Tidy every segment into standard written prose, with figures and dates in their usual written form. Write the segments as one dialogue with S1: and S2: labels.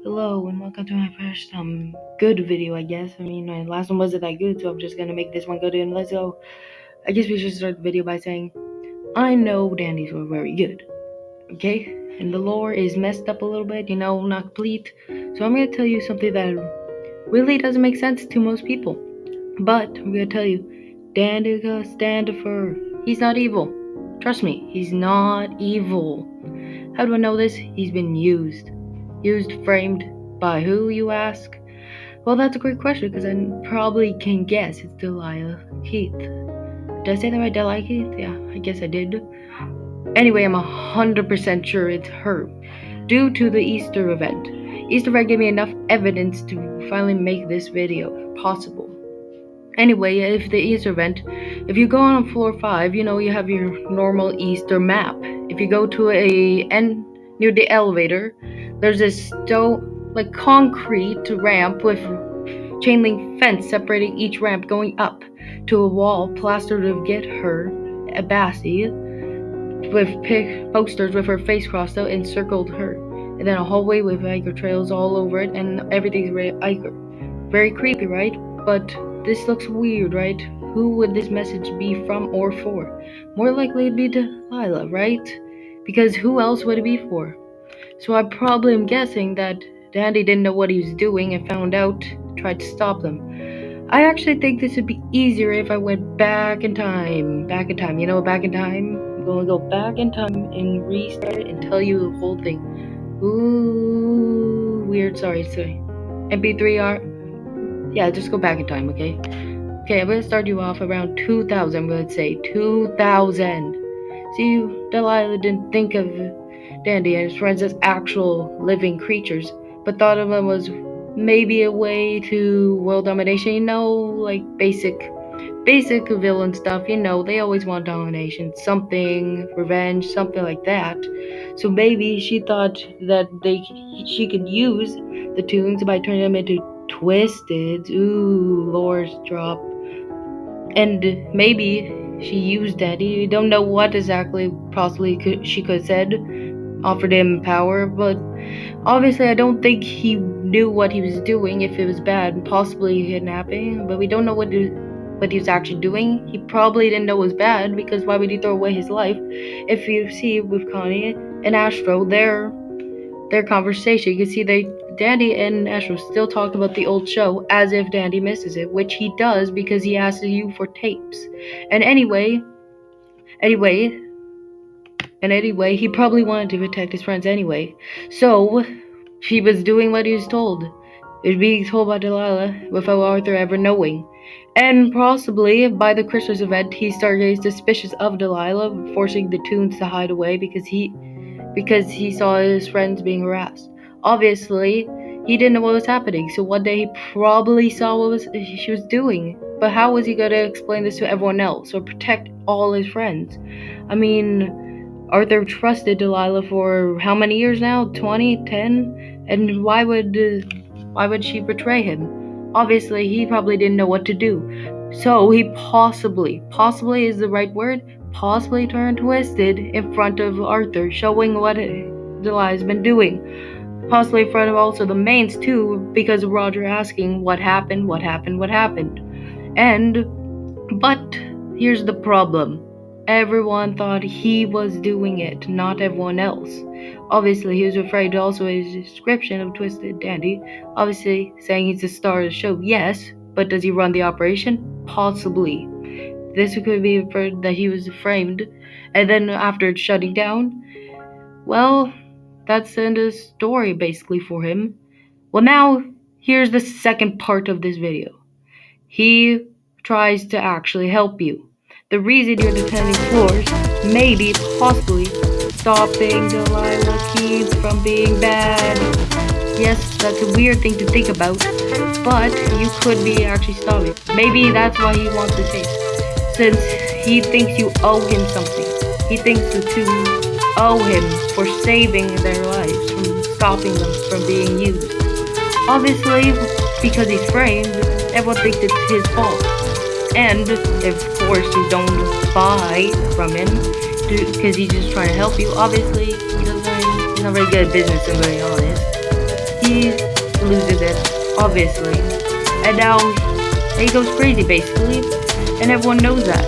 S1: Hello and welcome to my first good video, I guess. I mean, my last one wasn't that good, so I'm just gonna make this one good. And let's go. I guess we should start the video by saying I know dandies were very good, okay? And the lore is messed up a little bit, not complete. So I'm gonna tell you something that really doesn't make sense to most people. But I'm gonna tell you, Dandica Standifer, he's not evil. Trust me, he's not evil. How do I know this? He's been used. Framed by who, you ask? Well, that's a great question because I probably can guess it's Delilah Keith. Did I say that right, Delilah Keith? Yeah, I guess I did. Anyway, I'm 100% sure it's her, due to the Easter event. Easter egg gave me enough evidence to finally make this video possible. Anyway, if the Easter event, if you go on floor 5, you have your normal Easter map. If you go to a end near the elevator, there's this concrete ramp with chain link fence separating each ramp going up to a wall plastered with Get Her, a Bassie, with posters with her face crossed out encircled her. And then a hallway with Iker trails all over it, and everything's Iker. Very creepy, right? But this looks weird, right? Who would this message be from or for? More likely it'd be Delilah, right? Because who else would it be for? So I probably am guessing that Dandy didn't know what he was doing and found out, tried to stop them. I actually think this would be easier if I went back in time. Back in time. Back in time? I'm going to go back in time and restart and tell you the whole thing. Ooh, weird. Sorry. MP3R. Yeah, just go back in time, okay? Okay, I'm going to start you off around 2000. I'm going to say 2000. See, Delilah didn't think of Dandy and his friends as actual living creatures, but thought of them as maybe a way to world domination, like basic villain stuff, they always want domination, something, revenge, something like that. So maybe she thought that she could use the tunes by turning them into twisted, lore's drop. And maybe she used Daddy. You don't know what exactly possibly she could have said, offered him power, but obviously I don't think he knew what he was doing. If it was bad, possibly kidnapping, but we don't know what he was actually doing. He probably didn't know it was bad, because why would he throw away his life? If you see with Connie and Astro, their conversation, you can see Dandy and Astro still talk about the old show as if Dandy misses it, which he does because he asks you for tapes. And anyway, he probably wanted to protect his friends anyway. So he was doing what he was told. It was being told by Delilah without Arthur ever knowing. And possibly by the Christmas event, he started getting suspicious of Delilah, forcing the Toons to hide away because he saw his friends being harassed. Obviously, he didn't know what was happening, so one day he probably saw what she was doing. But how was he going to explain this to everyone else or protect all his friends? I mean, Arthur trusted Delilah for how many years now? 20? 10? And why would she betray him? Obviously, he probably didn't know what to do. So he possibly is the right word, possibly turned twisted in front of Arthur, showing what Delilah's been doing. Possibly in front of also the mains too, because of Roger asking what happened. But here's the problem. Everyone thought he was doing it, not everyone else. Obviously, he was afraid also his description of Twisted Dandy. Obviously, saying he's the star of the show, yes, but does he run the operation? Possibly. This could be inferred that he was framed, and then after shutting down, well, that's the end of the story basically for him. Well, now, here's the second part of this video. He tries to actually help you. The reason you're defending floors, maybe, possibly, stopping Delilah Keith from being bad. Yes, that's a weird thing to think about, but you could be actually stopping. Maybe that's why he wants to take, since he thinks you owe him something. He thinks the two owe him for saving their lives, from stopping them from being used. Obviously, because he's framed, everyone thinks it's his fault. And, of course, you don't buy from him, because he's just trying to help you. Obviously, he's not very good at business, to be honest. He's loses it, obviously. And now he goes crazy, basically, and everyone knows that.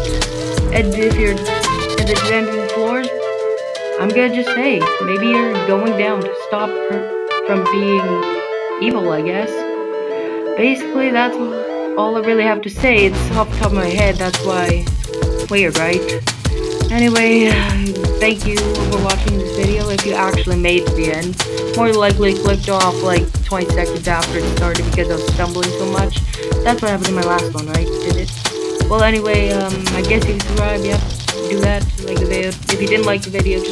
S1: And if you're in the descending floors, I'm gonna just say, maybe you're going down to stop her from being evil, I guess. Basically, that's all I really have to say. It's off the top of my head, that's why it's weird, right? Anyway, thank you for watching this video. If you actually made it to the end, more likely clicked off like 20 seconds after it started because I was stumbling so much. That's what happened in my last one, right? Did it? Well, anyway, I guess you can subscribe, yep, do that, like the video. If you didn't like the video, just